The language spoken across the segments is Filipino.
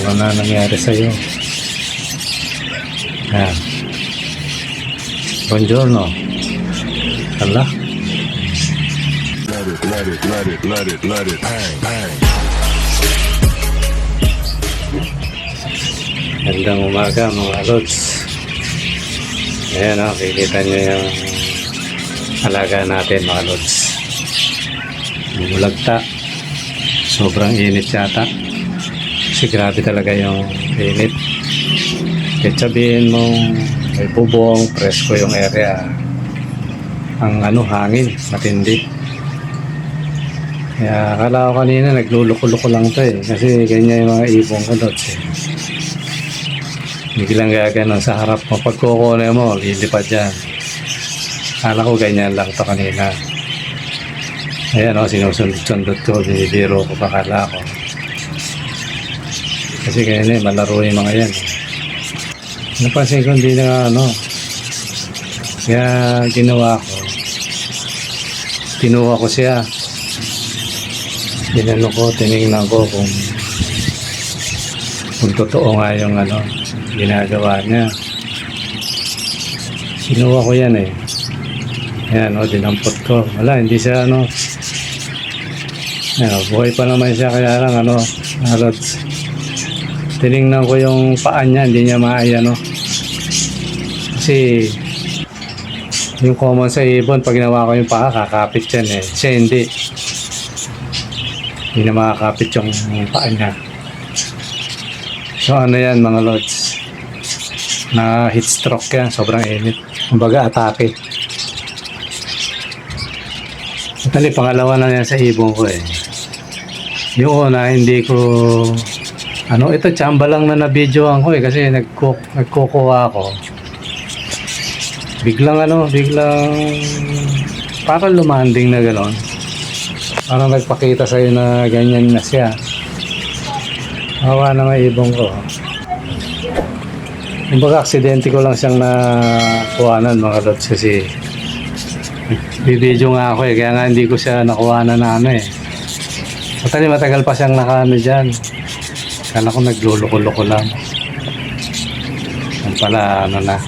Ano na nangyari sa'yo? Yan. Buongiorno. Hala? Let it, bang, bang. Gandang umaga mga lods. Ayan o, kikita nyo yung alaga natin mga lods. Bumulagta. Sobrang init yata. Kasi grabe talaga yung init. Kahit sabihin mong may bubong, presko yung area. Ang hangin, matindi. Kaya akala ko kanina nagluluko-luko lang to eh. Kasi ganyan yung mga ibong ko lods eh. Biglang gaganon sa harap mo. Pag kukunin mo, lilipad yan. Akala ko ganyan lang to kanina. Ayan o, sinusundot-sundot ko. Binibiro ko, pakala ko. Kasi ganyan eh, malaro yung mga yan. Napansin ko hindi na kaya ginawa ko. Kinuha ko siya. Tinanong ko, tinignan ko kung totoo nga yung ginagawa niya. Kinuha ko yan eh. Ayan dinampot ko. Wala, hindi siya buhay pa naman siya, kaya lang halos tinignan ko yung paa niya, hindi niya maaya kasi yung common sa ibon, pag ginawa ko yung paa, kakapit yan eh. Siya hindi na makakapit yung paa niya. So yan mga lods, na heat stroke yan, sobrang init, kumbaga atake. Actually pangalawa na yan sa ibon ko eh. Yung una hindi ko ito tsamba lang na na-videoan ko eh, kasi nagkukuha ako. Biglang parang lumanding na gano'n. Parang nagpakita sa'yo na ganyan na siya. Hawa na nga ibong ko. Kumbaga aksidente ko lang siyang nakuhanan mga lods, kasi bibidyo nga ako eh, kaya nga hindi ko siya nakuhanan na eh. Matagal pa siyang dyan. Kala ko nagluluko-luko lang. Yan pala na.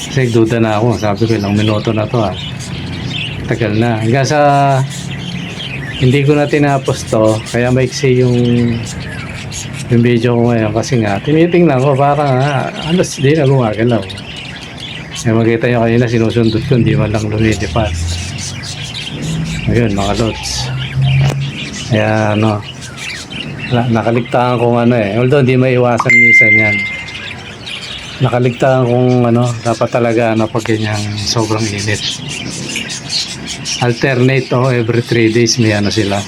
Kasi duda na ako. Sabi ko ilang minuto na to Tagal na. Hanggang sa hindi ko na tinapos to. Kaya maiksi yung video ko ngayon. Kasi nga tinitingnan ko parang halos di na gumagalaw. Kaya makita nyo kanina sinusundot ko. Hindi man lang lumilipad. Ayun mga lods. Kaya nakaligtaan kong although hindi maiwasan minsan yan, nakaligtaan kong dapat talaga pag ganyang sobrang init, alternate every 3 days may sila.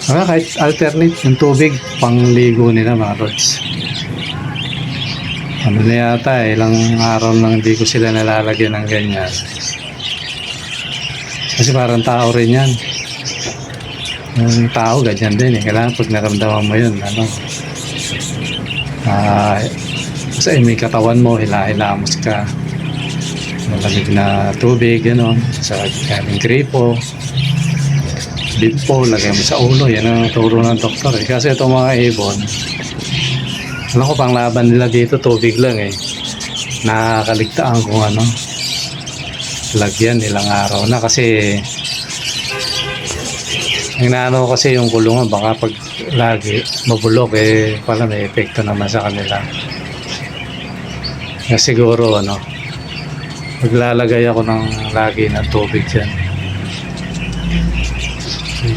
Kahit alternate yung tubig pangligo nila mga rods. Na yata ilang araw nang hindi ko sila nalalagyan ng ganyan, kasi parang tao rin yan. Yung tao ganyan din eh. Kailangan pag naramdaman mo yun kasi may katawan mo, hila-hilamos ka, malamig na tubig sa kaming gripo, limpo, lagay mo sa ulo. Yan ang turo ng doktor eh. Kasi itong mga ibon, ko pang laban nila dito tubig lang eh. Nakakaligtaan kung lagyan ilang araw na, kasi ang kasi yung kulungan, baka pag lagi mabulok eh, pala may epekto naman sa kanila. Kaya siguro maglalagay ako ng lagi ng tubig dyan.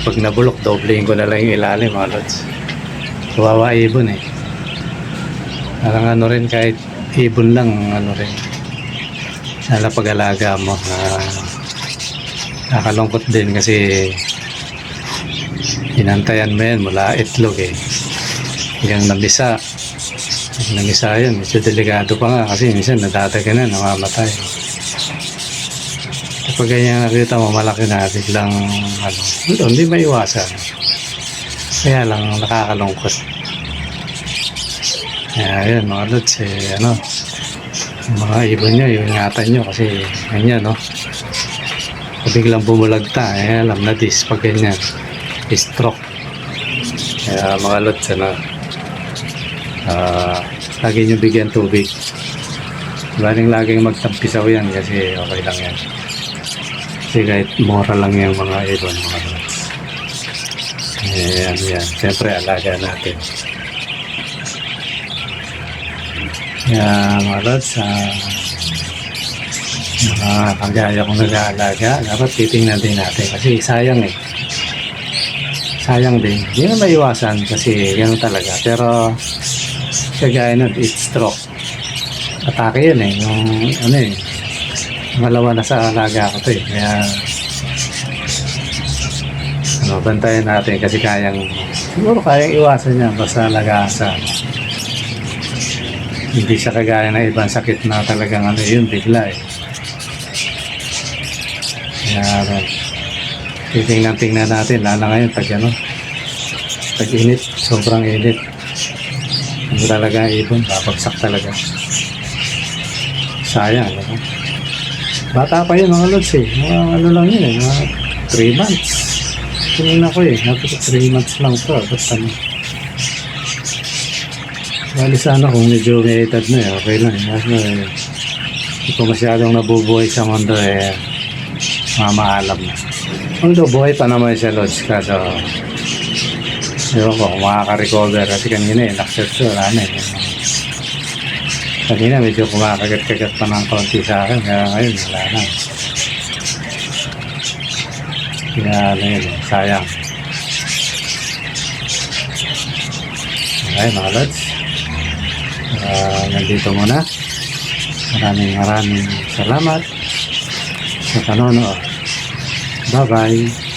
Pag nabulok, doblein ko na lang yung ilalim mga lods. Kawawa ibon eh. Parang rin, kahit ibon lang rin. Lalo pag-alaga mo, nakalungkot din kasi inantayan mo yan mula itlog eh, hanggang namisa yun. Medyo delikado pa nga kasi minsan nadadaga na, namamatay. Kapag ganyan nakita mo malaki na, biglang hindi maiwasan. Kaya lang nakakalungkot. Kaya yun mga lods yung mga ibon nyo, yung ingatan nyo kasi ganyan biglang bumulagta alam na pag ganyan stroke. Kaya mga lods, lagi nyo bigyan tubig. Laging magtampisaw yan kasi okay lang yan. Kasi kahit mura lang yung mga ibon, mga lods. Yan. Siyempre, alaga natin. Kaya mga lods, kagaya kong nag-aalaga, dapat titingnan din natin kasi sayang sayang din, hindi na maiwasan kasi gano'n talaga, pero kagaya nun, it's stroke, atake yun yung malawa na sa alaga ko to kaya bantayan natin kasi siguro kayang iwasan niya basta alagaan sa hindi siya kagaya ng ibang sakit na talagang yun bigla Kaya titingnan natin lalo ngayon tag-init, sobrang init. Hindi talaga ibon, babagsak talaga. Sayang, bata pa yun mga lods mga lang yun mga 3 months. Tingin ako napito 3 months lang to. Basta bali sana kung medyo may edad na okay lang. Hindi ko masyadong nabubuhay sa mundo mamaalam na. Although buhay pa naman siya lods kaso ewan ko kung makaka-recover kasi kanina naksearch ko wala na kanina medyo kumakagat-kagat pa ng konti sa akin kaya ngayon wala na kaya sayang. Okay mga lods, nandito muna. Maraming salamat sa panonood. Bye bye.